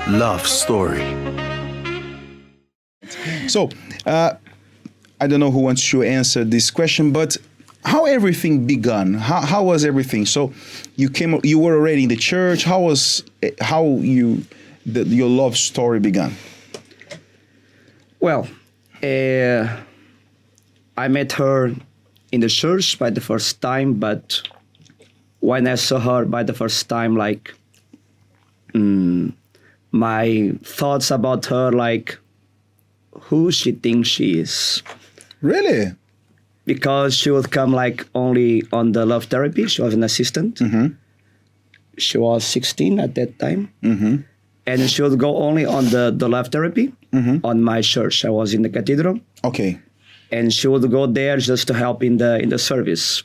love story. So, I don't know who wants to answer this question, but how everything began? How was everything? So, you were already in the church. Your love story began? Well, I met her in the church by the first time, but when I saw her by the first time, like, my thoughts about her, like, who she thinks she is. Really? Because she would come like only on the love therapy. She was an assistant. Mm-hmm. She was 16 at that time. Mm-hmm. And she would go only on the love therapy on my church. I was in the cathedral. Okay. And she would go there just to help in the service.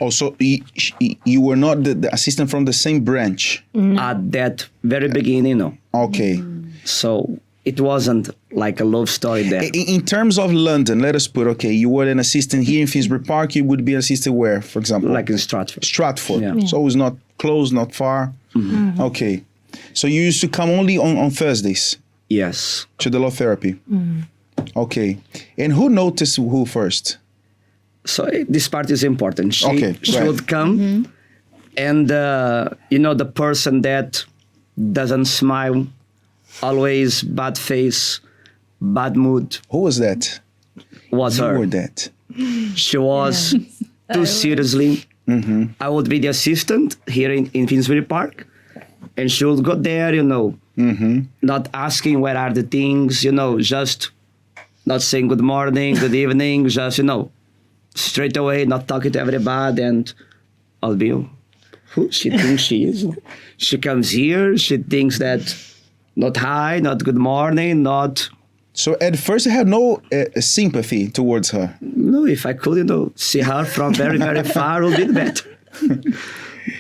Oh, so you were not the assistant from the same branch? At that very beginning, no. Okay. So it wasn't like a love story there. In terms of London, let us put, okay, you were an assistant here in Finsbury Park, you would be an assistant where, for example? Like in Stratford. Stratford. Yeah. So it's not close, not far. Mm-hmm. Okay. So you used to come only on Thursdays? Yes. To the love therapy? Okay. And who noticed who first? So this part is important. She right. would come and, the person that doesn't smile, always bad face, bad mood. Who was that? Was her. Who were that? She was too seriously. I would be the assistant here in Finsbury Park, and she would go there, not asking where are the things, just not saying good morning, good evening, just, straight away, not talking to everybody, and I'll be, who she thinks she is? She comes here, she thinks that not hi, not good morning, not... So at first you had no sympathy towards her? No, if I could, see her from very, very far would be better.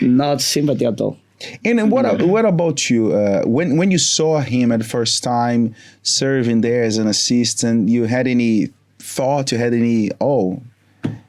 Not sympathy at all. And what about you? When you saw him at the first time serving there as an assistant, you had any thought?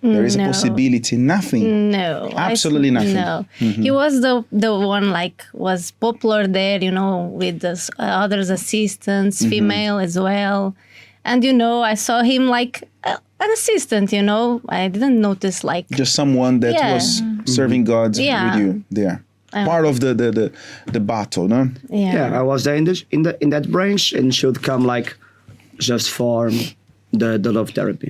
There is a possibility? Nothing? No. Absolutely nothing? No. He was the one was popular there, with the other assistants, female as well. And, I saw him like an assistant, I didn't notice just someone that was serving God with you there. Part of the battle, no? Yeah, I was there in that branch, and she would come just for the love therapy.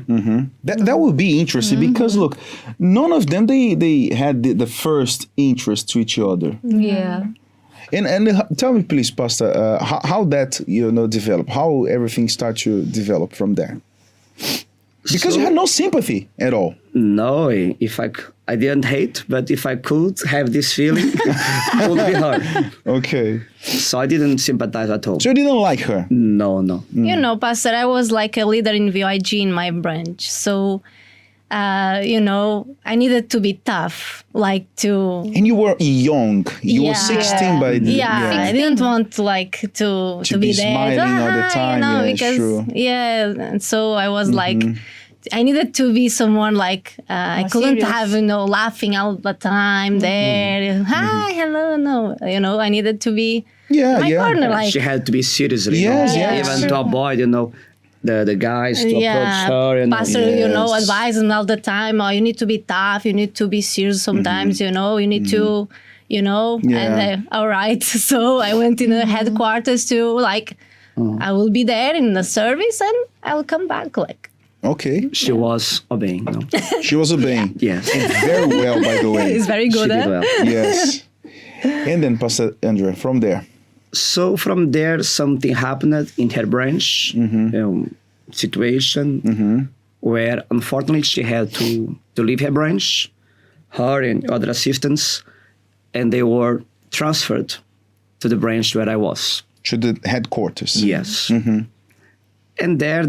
That would be interesting because look, none of them they had the first interest to each other. Yeah. And tell me, please, Pastor, how that developed, how everything started to develop from there. Because you had no sympathy at all. No, I didn't hate, but if I could have this feeling, it would be hard. Okay. So I didn't sympathize at all. So you didn't like her? No. Pastor, I was like a leader in VIG in my branch. So, I needed to be tough, And you were young. You were 16 by then. Yeah, I didn't want to be there. Smiling all the time. Because, true. And so I was I needed to be someone I couldn't serious. have, laughing all the time there. Hi, hello, no. I needed to be my partner. She had to be serious. Yes. Even to avoid, the guys to approach her. Pastor, advise them all the time. Oh, you need to be tough. You need to be serious sometimes, you need to, and all right. So I went in the headquarters to I will be there in the service and I will come back Okay. She was obeying. No? She was obeying. Yes. And very well, by the way. It's very good. She did well. Yes. And then, Pastor Andre, from there. So from there, something happened in her branch situation where, unfortunately, she had to leave her branch, her and other assistants, and they were transferred to the branch where I was. To the headquarters. Yes. And there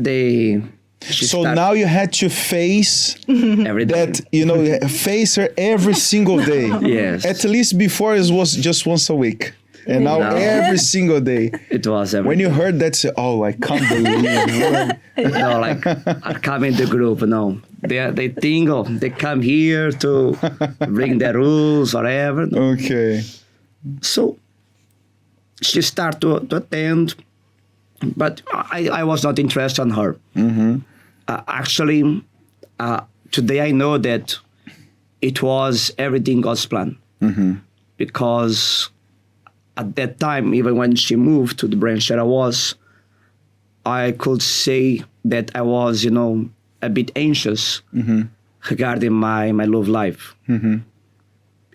now you had to face every day. that, face her every single day. Yes. At least before it was just once a week. And now every single day. It was every When day. you heard that, say, I can't believe it. I come in the group, They think, they come here to bring their rules, whatever. Okay. So she started to attend, but I was not interested in her. Actually, today I know that it was everything God's plan. Because at that time, even when she moved to the branch that I was, I could say that I was, a bit anxious regarding my love life.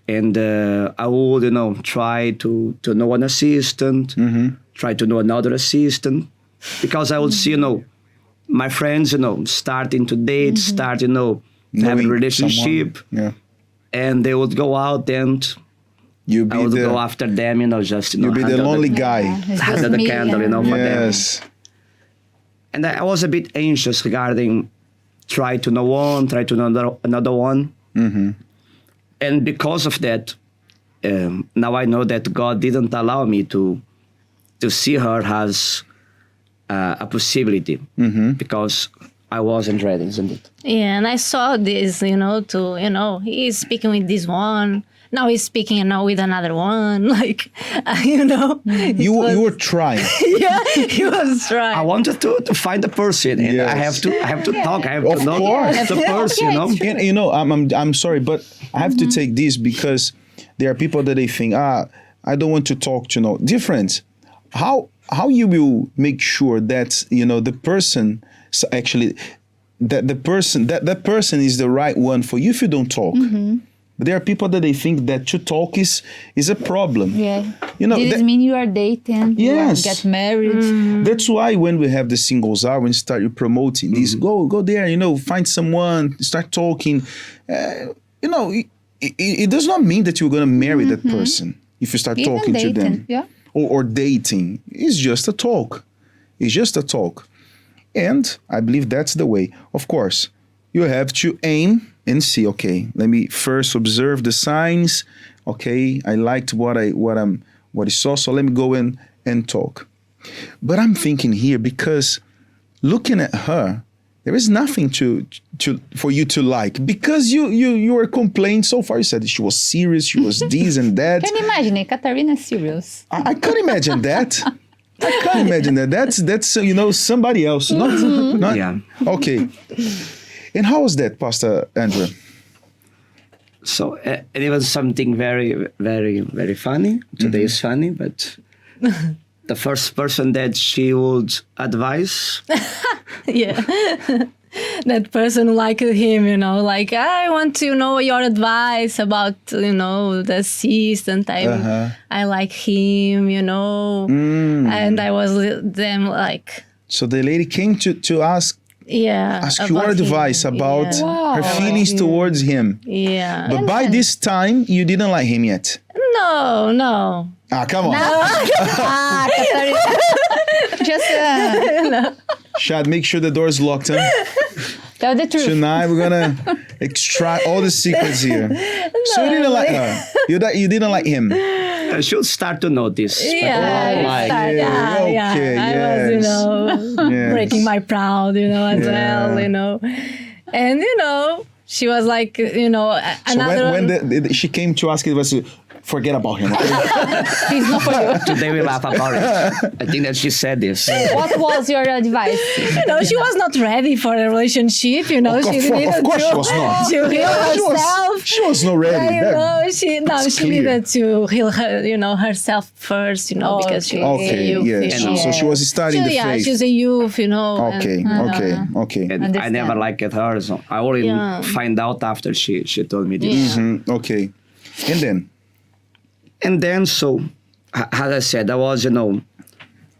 And I would, try to know an assistant, try to know another assistant, because I would see, my friends, starting to date, start, to have a Knowing relationship, someone. and they would go out and I would go after them, just, You'll be the handle lonely guy. handle the candle, for them. Yes. And I was a bit anxious regarding try to know one, try to know another one. And because of that, now I know that God didn't allow me to see her as a possibility because I wasn't ready, isn't it? Yeah, and I saw this, he's speaking with this one. Now he's speaking now with another one. Like, You were trying. yeah, he was trying. I wanted to find a person, and Yes. I have to talk. I have Of to know course. the person, And I'm sorry, but I have to take this because there are people that they think, I don't want to talk to different. How you will make sure that the person actually that that person is the right one for you if you don't talk. But there are people that they think that to talk is a problem. Yeah. That- Does mean you are dating? Yes. You are get married? That's why when we have the singles hour and start promoting this, go there, find someone, start talking. It does not mean that you're going to marry that person if you start Even talking to dating, them. yeah. Or dating. It's just a talk. It's just a talk. And I believe that's the way. Of course, you have to aim and see, okay, let me first observe the signs. Okay, I liked what I saw, so let me go in and talk. But I'm thinking here, because looking at her, there is nothing for you to like, because you were complaining so far. You said she was serious, she was this and that. Can you imagine Catarina is serious? I can't imagine that. I can't imagine that. That's somebody else. Not Yeah. Okay. And how was that, Pastor Andre? So and it was something very, very, very funny. Today is funny, but the first person that she would advise, Yeah. That person like him, like, I want to know your advice about, the assistant. I like him, and I was them like, So the lady came to ask your about advice him. about Yeah. her feelings towards him. Yeah. But by this time, you didn't like him yet. No. Come on. Catarina. Just Shad, make sure the door is locked. Huh? tell the truth. Tonight we're gonna extract all the secrets here. So you didn't like her. You didn't like him. she would start to notice. Yeah, okay, I was, yes. breaking my proud, as well, and she was like, So another. when she came to ask, it was forget about him. Okay? He's not for you. Today we laugh about it. I think that she said this. What was your advice? She was not ready for a relationship. She needed of course to, she was not. to heal herself. She was not ready. She clear. needed to heal her, herself first, because she was a Okay, youth. yes. So she was starting the faith. She's a youth, Okay, okay. And I Understand. never liked her, so I only find out after she told me this. Okay. And then, So, as I said, I was,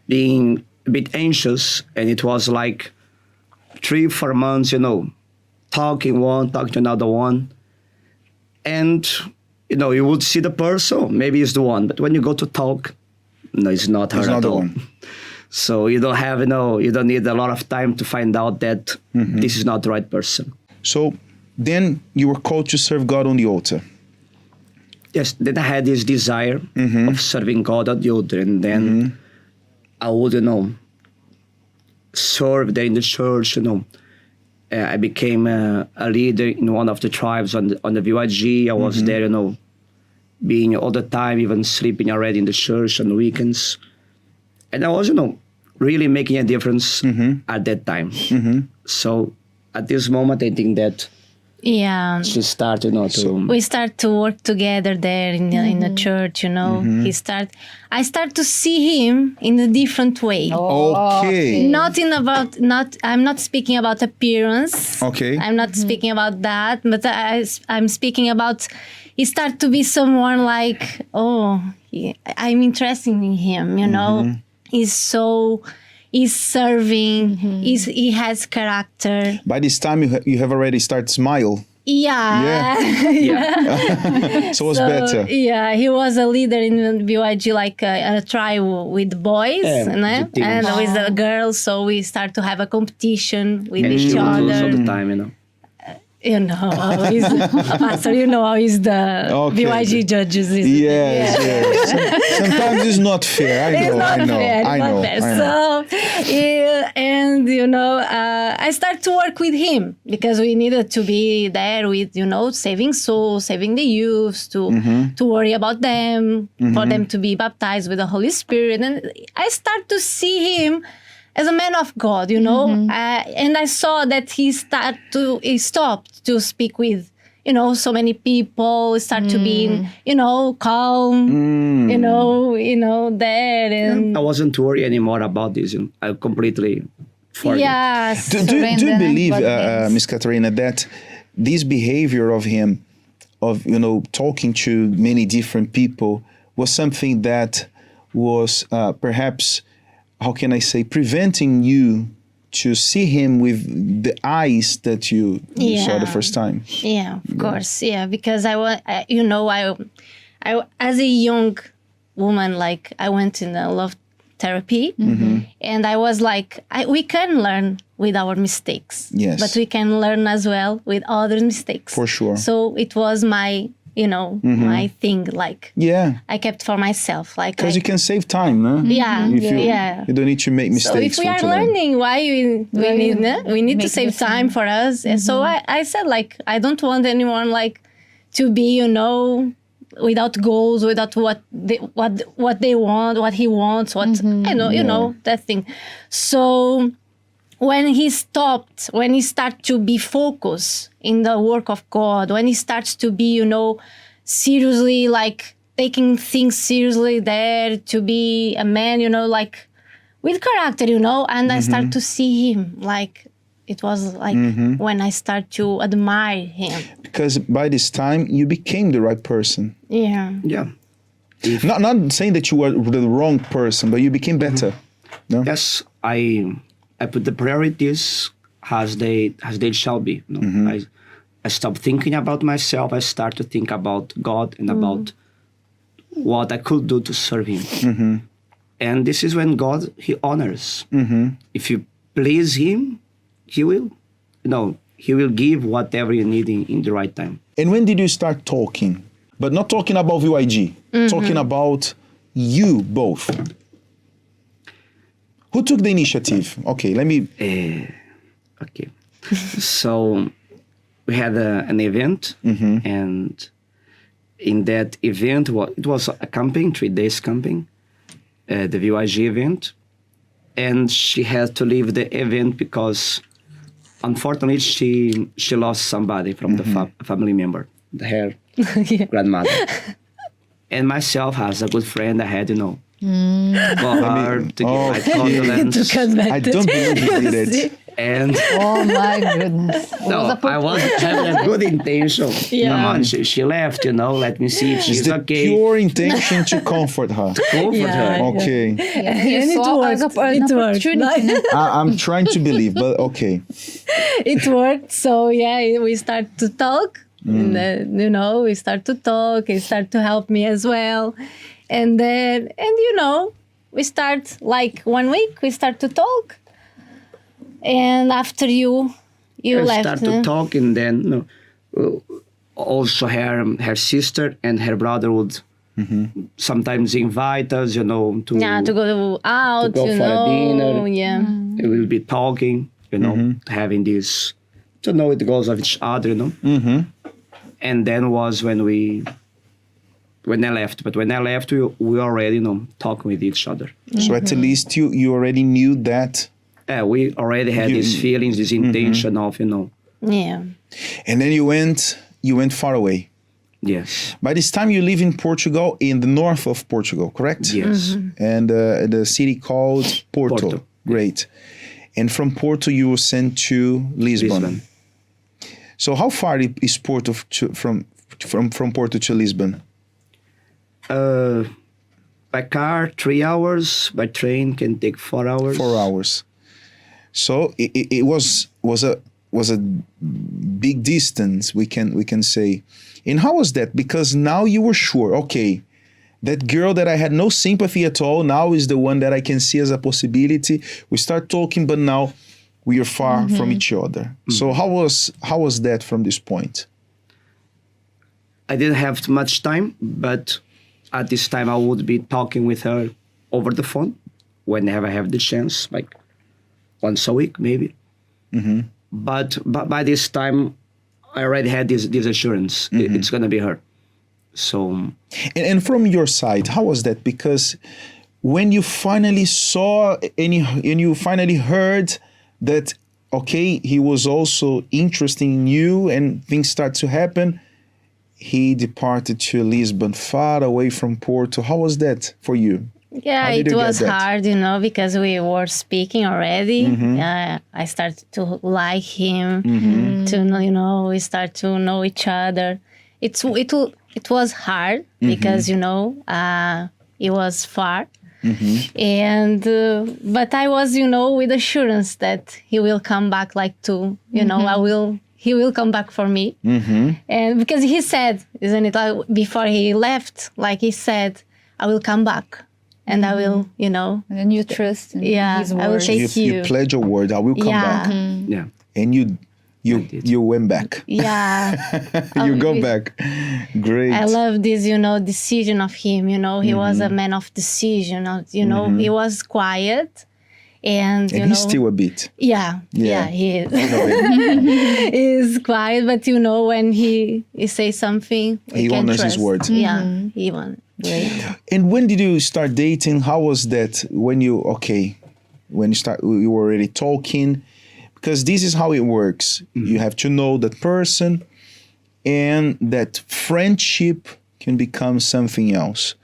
being a bit anxious, and it was like 3-4 months, talking to another one. And, you would see the person, maybe it's the one, but when you go to talk, no, it's not her it's at not the all. one. So you don't have, you don't need a lot of time to find out that this is not the right person. So then you were called to serve God on the altar. Yes, then I had this desire of serving God at the altar, and then I would, serve there in the church, I became a leader in one of the tribes on the VYG. I was there, being all the time, even sleeping already in the church on weekends. And I was, really making a difference at that time. So at this moment, I think that Yeah. she started, to... We start to work together there in the church, I start to see him in a different way. Okay. I'm not speaking about appearance. Okay. I'm not speaking about that, but I'm speaking about he start to be someone like, I'm interested in him, He's serving, he has character. By this time, you have already started smile. Yeah. So it was better. Yeah, he was a leader in BYG, like a tribe with boys and with the girls. So we start to have a competition with And each she would lose all other. the time, How he's Pastor, how he's the Okay. BYG judges. Isn't it? Yes. Sometimes it's not fair. I know. I know. So, I start to work with him because we needed to be there with, saving souls, saving the youth, to worry about them, for them to be baptized with the Holy Spirit. And I start to see him as a man of God, and I saw that he stopped to speak with, so many people, start to be, calm, there. And I wasn't worried anymore about this. I completely forget. yes. Do you believe, Miss Catarina, that this behavior of him, of talking to many different people, was something that was perhaps, how can I say, preventing you to see him with the eyes that you saw the first time? Yeah, of course. Yeah, because I as a young woman, like I went in a love therapy, and I was like, we can learn with our mistakes, Yes, but we can learn as well with other mistakes. For sure. So it was my, my thing. Like, I kept for myself. Like, because you can save time, no? Yeah, You don't need to make mistakes. So if we are learning, why we need to save time for us. And so I said, like, I don't want anyone like to be, without goals, without what they want, what he wants, that thing. So when he started to be focused in the work of God, when he starts to be, seriously, like taking things seriously there, to be a man, like with character, and I start to see him, like, it was like when I start to admire him. Because by this time, you became the right person. Yeah. Yeah. Not saying that you were the wrong person, but you became better. No? Yes, I put the priorities as they shall be. I stopped thinking about myself. I start to think about God and about what I could do to serve Him. And this is when God, He honors. If you please Him, He will. He will give whatever you need in the right time. And when did you start talking? But not talking about VYG, talking about you both. Who took the initiative? Okay, let me... Okay. So we had an event, and in that event, it was a camping, 3 days camping, the VYG event, and she had to leave the event because, unfortunately, she lost somebody from the family member, her grandmother. And myself, as a good friend, I had, go hard to give my condolence. I don't believe you did it. And Oh my goodness. I was having a good intention. Come on, she left, let me see if she's It's the okay. pure intention to comfort her. Comfort her. Okay. You saw as an opportunity. I'm trying to believe, but okay. It worked. So we start to talk. And then, we start to talk. He start to help me as well. And then, we start, like 1 week, we start to talk. And after you left. Start to talk, and then also her sister and her brother would sometimes invite us, to go out, to go for a dinner. Yeah. We will be talking, having this to know the goals of each other, And then was when we when I left. But when I left, we already, talking with each other. So at least you already knew that. We already had these feelings, this intention of, Yeah. And then you went far away. Yes. By this time you live in Portugal, in the north of Portugal, correct? Yes. And the city called Porto. Great. And from Porto you were sent to Lisbon. So how far is Porto from Porto to Lisbon? By car, 3 hours. By train, can take 4 hours. 4 hours. So it was a big distance, we can say. And how was that? Because now you were sure, okay, that girl that I had no sympathy at all now is the one that I can see as a possibility. We start talking, but now we are far from each other. So how was that from this point? I didn't have much time, but at this time I would be talking with her over the phone whenever I have the chance, like once a week maybe. But by this time I already had this assurance. It's gonna be her. So and from your side, how was that? Because when you finally saw and you finally heard that, okay, he was also interested in you and things start to happen, he departed to Lisbon, far away from Porto. How was that for you? Yeah, it was hard, because we were speaking already. I started to like him, we start to know each other. It was hard because, it was far. And, but I was, with assurance that he will come back he will come back for me. And because he said, isn't it, before he left, like he said, I will come back. And I will, And then you trust in his word. I will take you. You pledge your word, I will come back. yeah. And you went back. Yeah. You go back. Great. I love this, decision of him, He was a man of decision, he was quiet. And he's still a bit. Yeah, he is. He's quiet, but when he says something, he honors his word. Yeah, he won. Great. And when did you start dating? How was that? When you were already talking? Because this is how it works. You have to know that person, and that friendship can become something else.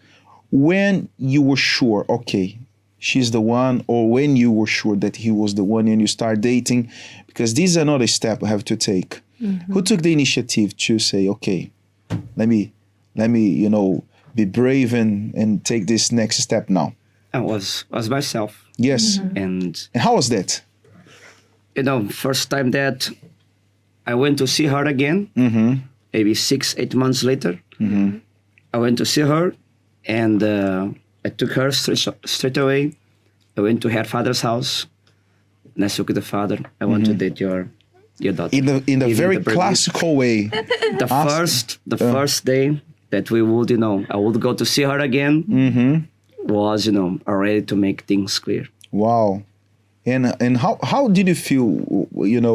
When you were sure, okay, she's the one, or when you were sure that he was the one and you start dating, because this is another step I have to take. Who took the initiative to say, okay, let me, be brave and take this next step now? I was myself. Yes. And how was that? First time that I went to see her again, maybe 6-8 months later, I went to see her, and I took her straight away. I went to her father's house, and I spoke with the father. I want to date your daughter. In a very classical way. The first day that we would, I would go to see her again, was, already to make things clear. Wow. And how did you feel,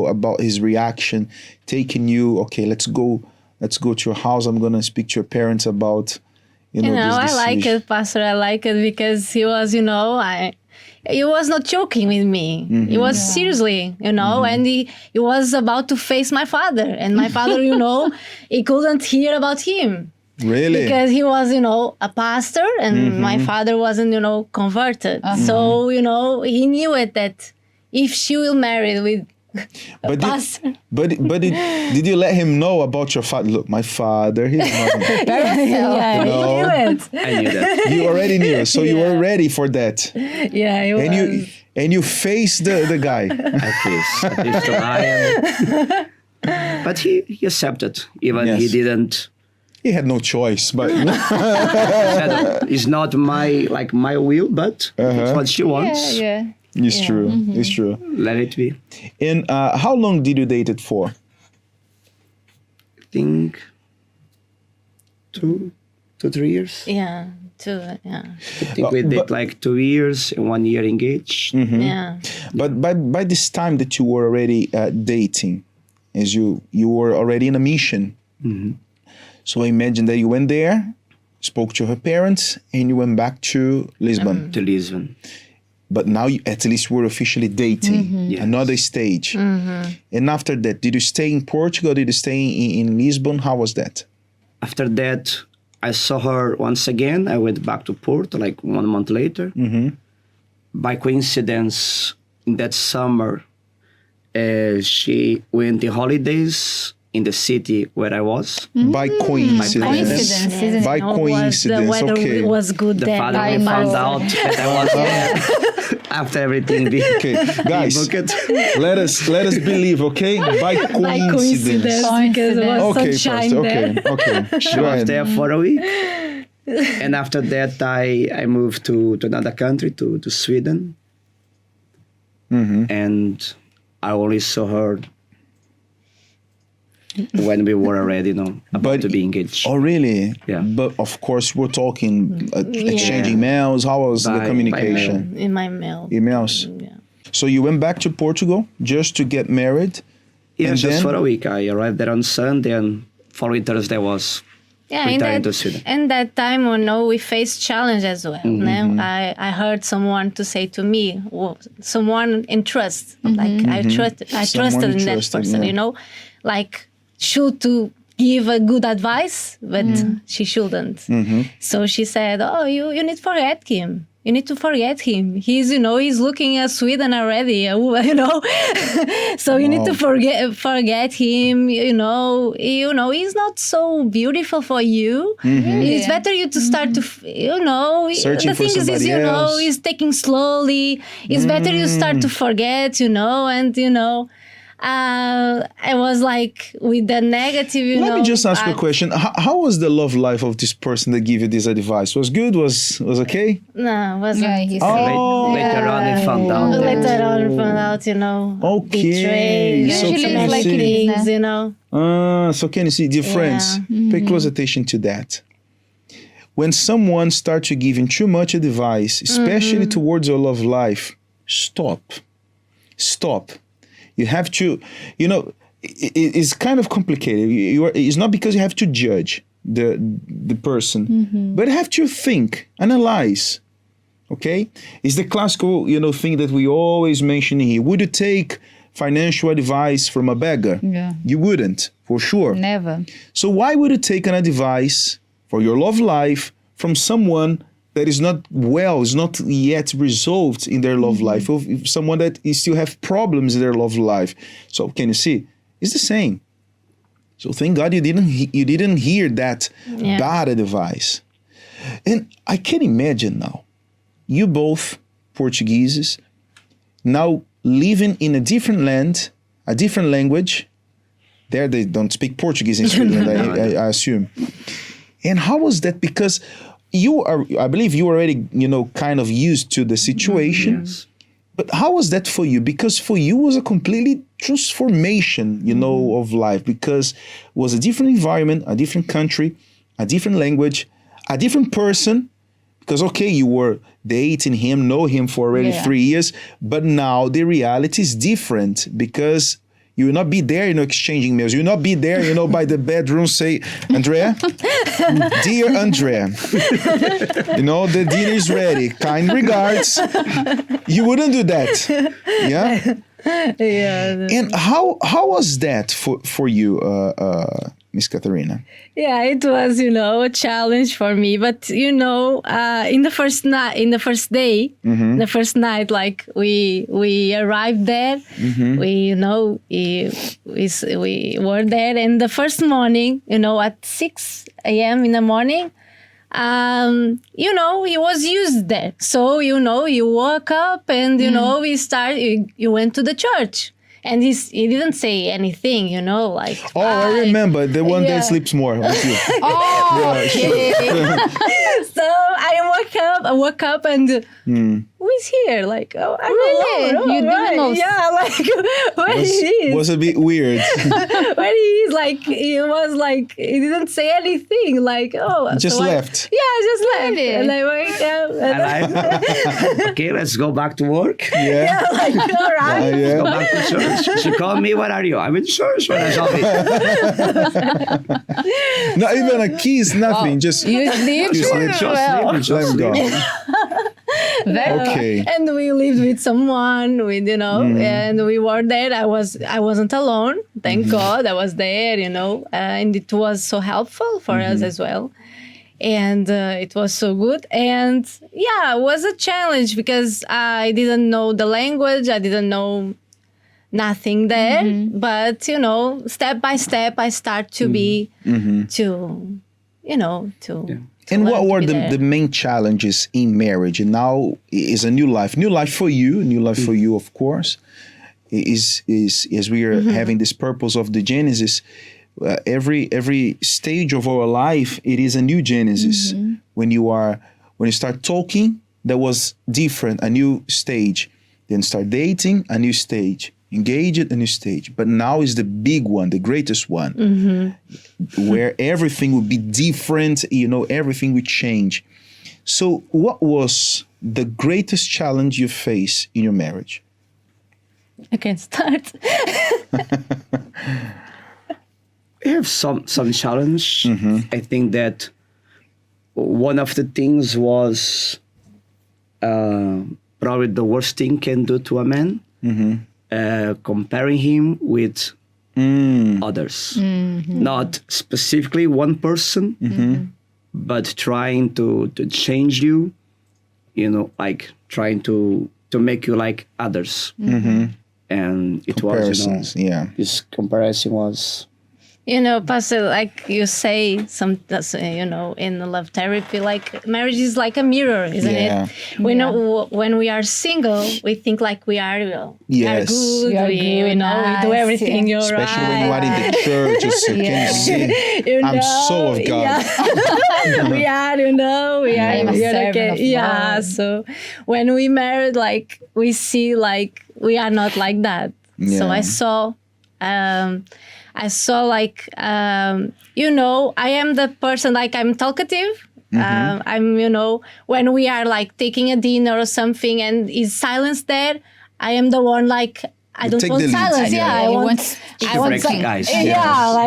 about his reaction, taking you, okay, let's go to your house. I'm going to speak to your parents about, this I like it, Pastor. I like it because he was, he was not joking with me. He was seriously, and he was about to face my father. And my father, he couldn't hear about him. Really? Because he was, a pastor, and my father wasn't, converted. So, he knew it that if she will marry with a pastor. But did you let him know about your father? Look, my father, he's not. He knew it. I knew that. You already knew, so you were ready for that. Yeah, he was. And you faced the guy. I faced the guy. But he accepted, even he didn't. He had no choice, but It's not my will, but it's what she wants. Yeah. It's true. It's true. Let it be. And how long did you date it for? I think 2 to 3 years. Yeah, 2, yeah. I think we did 2 years and 1 year engaged. Yeah. But by this time that you were already dating, as you were already in a mission. So I imagine that you went there, spoke to her parents, and you went back to Lisbon. To Lisbon. But now you, at least we're officially dating, Yes. another stage. And after that, did you stay in Portugal? Did you stay in Lisbon? How was that? After that, I saw her once again. I went back to Porto like 1 month later. By coincidence, in that summer, she went the holidays in the city where I was. By coincidence. Coincidence, isn't it? By coincidence, The weather okay. was good The there. father I found know. out that I was there after everything. Okay, guys, booked. let us believe, okay? By By coincidence. coincidence, because it was Okay, sunshine Pastor, there. okay. She Go was ahead. there for a week. And after that, I moved to another country, to Sweden. And I only saw her when we were already, about to be engaged. Oh, really? Yeah. But of course, we're talking, exchanging mails. How was the By communication? In my mail. Emails. Yeah. So you went back to Portugal just to get married? Yeah, And just then- for a week. I arrived there on Sunday, and following Thursday was returning to Sweden. and that time, we faced challenge as well. No? I heard someone to say to me, someone in trust, like I trusted in that trusted, person, yeah. like should to give a good advice, but she shouldn't. So she said, "Oh, you need to forget him. You need to forget him. He's, he's looking at Sweden already, So you need to forget him. He's not so beautiful for you. It's better you to start to, Searching the for thing is, somebody else. he's taking slowly. It's better you start to forget, and I was like with the negative, Let me just ask you a question. How was the love life of this person that gave you this advice? Was good? Was okay? No, it wasn't. Yeah, he said. Later on, I found out. that- Later on, I found out, Okay. betrayed, So Usually can it's you like see? it is, things, So can you see, dear friends, pay close attention to that. When someone starts to giving too much advice, especially towards your love life, stop. You have to, it's kind of complicated. It's not because you have to judge the person, but you have to think, analyze. Okay, it's the classical, thing that we always mention here. Would you take financial advice from a beggar? Yeah. You wouldn't, for sure. Never. So why would you take an advice for your love life from someone that is not yet resolved in their love life, of someone that is still have problems in their love life? So can you see? It's the same. So thank God you didn't hear that bad advice. And I can imagine now, you both Portuguese, now living in a different land, a different language. There they don't speak Portuguese in Sweden, I assume. And how was that? Because I believe you already, kind of used to the situation. Yes. But how was that for you? Because for you it was a completely transformation, of life, because it was a different environment, a different country, a different language, a different person. Because, okay, you were dating him, know him for already 3 years, but now the reality is different because you will not be there, exchanging mails. You will not be there, by the bedroom, say, Andrea, dear Andrea, the dinner is ready. Kind regards. You wouldn't do that. Yeah? Yeah. And how was that for you, Miss Catarina? Yeah, it was, a challenge for me. But in the first day, the first night, like we arrived there, we were there, and the first morning, at 6 a.m. in the morning, he was used there. So, you woke up and, you went to the church. And he didn't say anything, like. Oh, I remember the one that sleeps more with you. Oh, okay. So I woke up and who is here? Like, oh, I'm Really? alone. Oh, You didn't know? Yeah, like where he is? Was a bit weird. Where he is? Like he was like he didn't say anything. Like Just so left. Yeah, I just left. Really? And I wake up. And Okay, let's go back to work. Yeah. like all right. Yeah. Go back to church. She called me, where are you? I'm in church when I saw it. Not even a kiss, nothing. Just You sleep? You sleep. Just Well, sleeping, just let me go. sleeping. Okay. And we lived with someone, with and we were there. I wasn't alone, thank God. I was there, and it was so helpful for us as well. And it was so good. And yeah, it was a challenge because I didn't know the language. I didn't know nothing there. But, step by step, I start to be, to And what learn to were be there. the main challenges in marriage? And now is a new life for you, of course. Is as we are having this purpose of the Genesis. Every stage of our life, it is a new Genesis. When you start talking, that was different, a new stage. Then start dating, a new stage. Engaged, a new stage. But now is the big one, the greatest one, where everything will be different. Everything will change. So, what was the greatest challenge you face in your marriage? I can start. We have some challenge. I think that one of the things was probably the worst thing can do to a man, comparing him with others. Not specifically one person, but trying to change you, like trying to make you like others. And it Comparisons, was, yeah. this comparison was... Pastor, like you say, in the love therapy, like marriage is like a mirror, isn't Yeah. it? When we are single, we think like we are good. Yes. We We are are good, good, we nice, do everything. yeah. You're Especially right. when you are in the church, can you see? I'm so of God. Yeah. we are, we are. I'm a we are servant of yeah. God. So when we married, like we see, like we are not like that. So Yeah. I saw like, I am the person, like I'm talkative. I'm, when we are like taking a dinner or something and is silence there, I am the one like, I don't take want the lead. silence. Yeah. I You want, want I want break the ice. Yeah, Yes.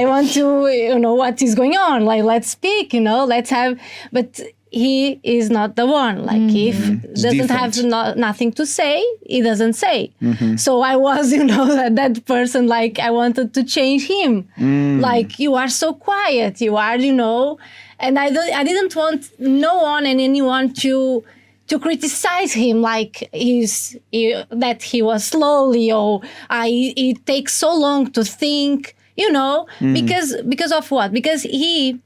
I want to, what is going on. Like, let's speak, let's have, but he is not the one. Like, if doesn't have nothing to say, he doesn't say. So I was, that person, like, I wanted to change him. Like, you are so quiet, you are, and I didn't want no one and anyone to criticize him, like that he was slowly, or it takes so long to think, because of what? Because he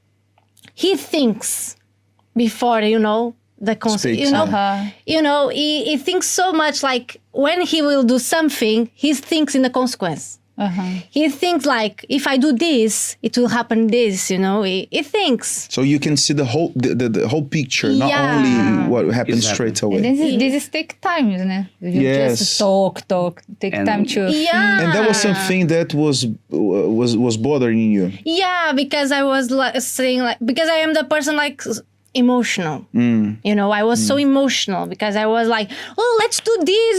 thinks before, the concept, Speaks, he thinks so much, like when he will do something, he thinks in the consequence. He thinks like, if I do this, it will happen this, he thinks. So you can see the whole the whole picture, not Yeah. only what happens Exactly. straight away. This is take time, isn't it? You Yes. just talk, take And- time to Yeah. And that was something that was bothering you. Yeah, because I was saying, like, because I am the person like emotional. I was so emotional because I was like, oh, let's do this,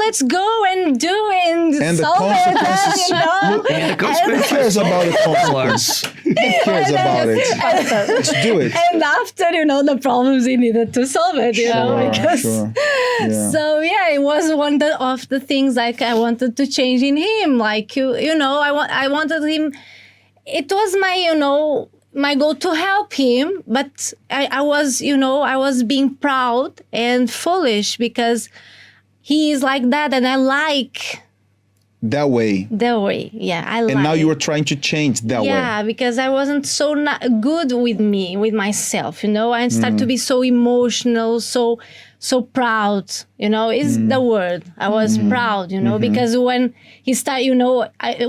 let's go and do and And the solve it. consequences. And the Who consequences cares about the consequence? Who cares about it? Let's do it. And after, the problems, he needed to solve it, because. Sure. Yeah. So yeah, it was one of the things like I wanted to change in him. Like I wanted him. It was my goal to help him, but I was being proud and foolish because he is like that, and I like That way. the way. Yeah, I like. And now you are trying to change that way. Yeah, because I wasn't so good with myself. I started to be so emotional, so proud. Is the word. I was proud. Because when he started,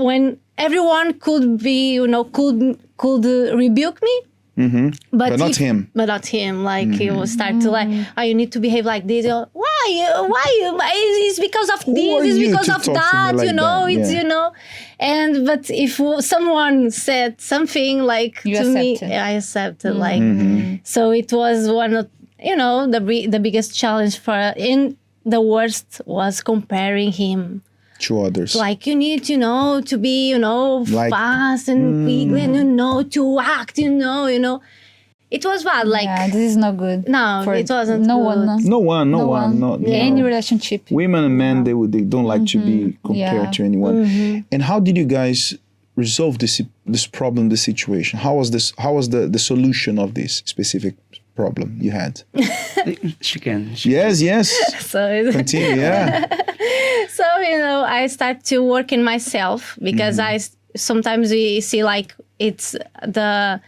when everyone could be, could rebuke me, But not him. But not him. Like he will start to like, oh, you need to behave like this. Why? It's because of are this. It's you because to of talk to me that. like You know. that? It's Yeah. And but if someone said something like You to me, accepted. I accepted. Like so, it was one of the biggest challenge in the worst was comparing him. To others. Like you need, to be, Like- fast and quick, and to act, It was bad. Like Yeah, this is not good. No, it wasn't No good. one. no one. No, Any relationship. Women and men, they don't like to be compared Yeah. to anyone. And how did you guys resolve this problem, this situation? How was this? How was the solution of this specific problem you had? She can. Yes. So Continue. Yeah. So I start to work in myself because sometimes we see like it's the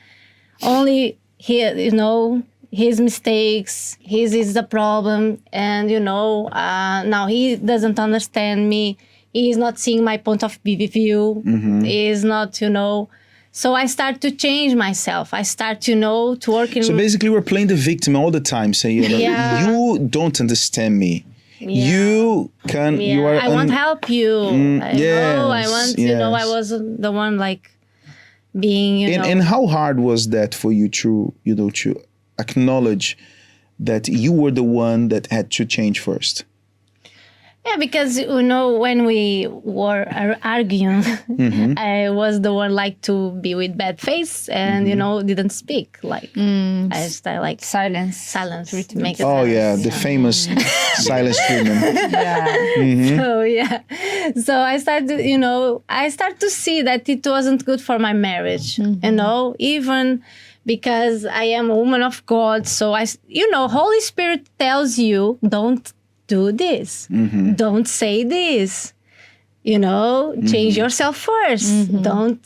only his mistakes, his is the problem, and now he doesn't understand me. He is not seeing my point of view. He is not So I start to change myself. I start to work in. So basically, we're playing the victim all the time, saying, Yeah. "You don't understand me. You can. Yeah, You are. I won't help you. I yes, want. yes. I was the one like being. And how hard was that for you to to acknowledge that you were the one that had to change first? Yeah, because when we were arguing, I was the one like to be with bad face and didn't speak. Like I just like Silence. make it. Oh yeah, silence. the famous silence treatment. Yeah. So yeah, so I start to see that it wasn't good for my marriage. Even because I am a woman of God. So Holy Spirit tells you don't do this. Don't say this. Change yourself first. Don't,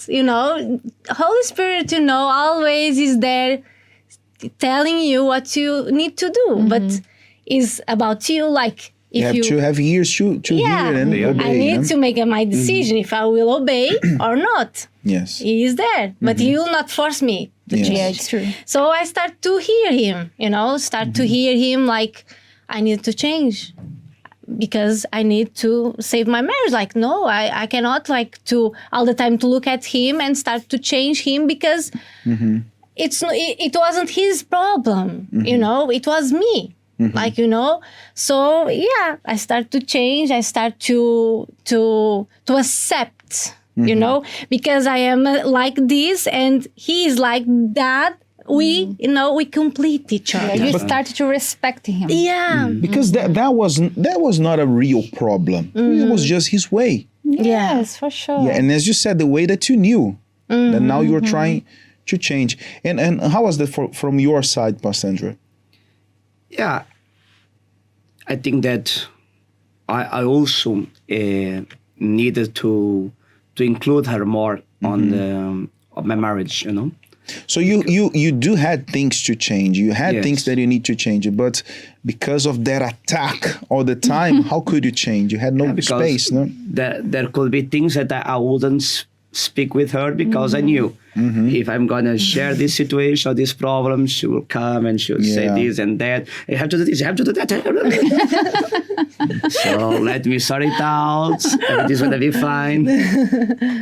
Holy Spirit, always is there telling you what you need to do. But it's about you, like, You if have to have ears to hear and obey. I need to make my decision if I will obey or not. Yes. He is there, but he will not force me to Yes. change. Yeah, it's true. So I start to hear him, to hear him like, I need to change because I need to save my marriage. Like, no, I cannot like to all the time to look at him and start to change him because it wasn't his problem, it was me. Like, so yeah, I start to change. I start to accept, because I am like this and he is like that. We complete each other. Yeah, you started to respect him. Yeah. Because that was not a real problem. It was just his way. Yes, for sure. Yeah, and as you said, the way that you knew that now you're trying to change. And how was that from your side, Pastor Andre? Yeah, I think that I also needed to include her more on the of my marriage, So you do had things to change. You had Yes. things that you need to change, but because of that attack all the time, how could you change? You had no because space, no? there could be things that I wouldn't speak with her because I knew if I'm gonna share this situation or this problem, she will come and she'll say Yeah. this and that. You have to do this, you have to do that. So let me sort it out. Everything's gonna be fine.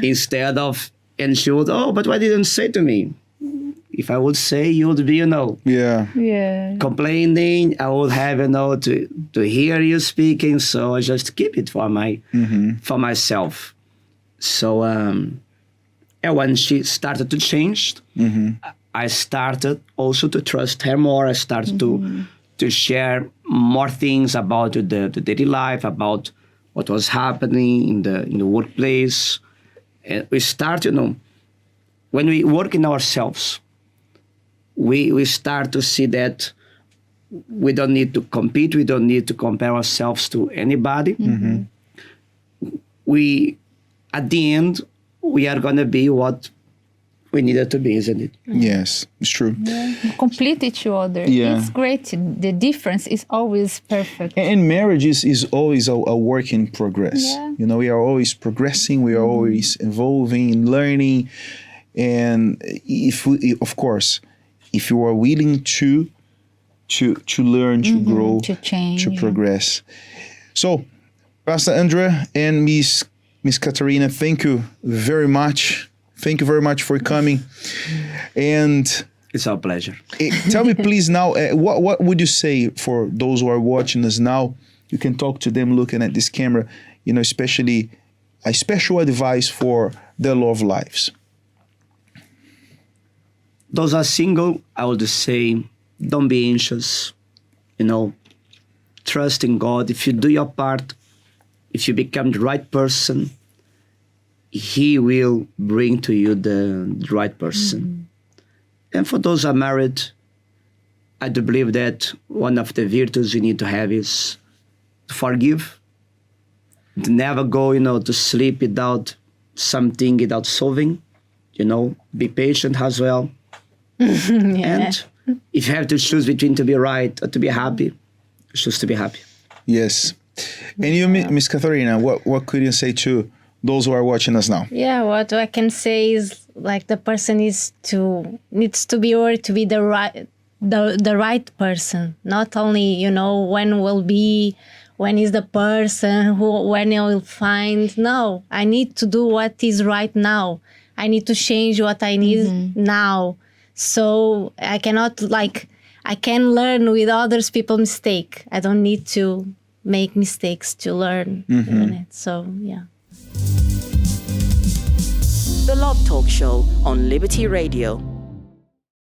Instead of, and she would, but why didn't you say to me? If I would say, you would be, Yeah. Yeah. complaining. I would have, to hear you speaking. So I just keep it for for myself. So when she started to change, I started also to trust her more. I started to share more things about the daily life, about what was happening in the workplace. And we start, when we work in ourselves, we start to see that we don't need to compete. We don't need to compare ourselves to anybody. We, at the end, we are going to be what we needed to be, isn't it? Yes, it's true. Complete each other. Yeah. It's great. The difference is always perfect. And marriage is always a work in progress. Yeah. We are always progressing. We are always evolving and learning. And if we, of course, if you are willing to learn, to grow, to change, to progress. So, Pastor Andre and Miss Catarina, thank you very much. Thank you very much for coming. And It's our pleasure. tell me, please, now, what would you say for those who are watching us now? You can talk to them looking at this camera, especially a special advice for their love lives. Those are single, I would just say, don't be anxious. Trust in God. If you do your part, if you become the right person, He will bring to you the right person. And for those who are married, I do believe that one of the virtues you need to have is to forgive. To never go, to sleep without something, without solving. Be patient as well. And if you have to choose between to be right or to be happy, choose to be happy. Yes. And you, Miss Catarina, what could you say to those who are watching us now? Yeah, what I can say is like the person needs to be or to be the right person. Not only when is the person when you will find. No, I need to do what is right now. I need to change what I need now. So I cannot I can learn with others people's mistake. I don't need to make mistakes to learn. So yeah. The Love Talk Show on Liberty Radio.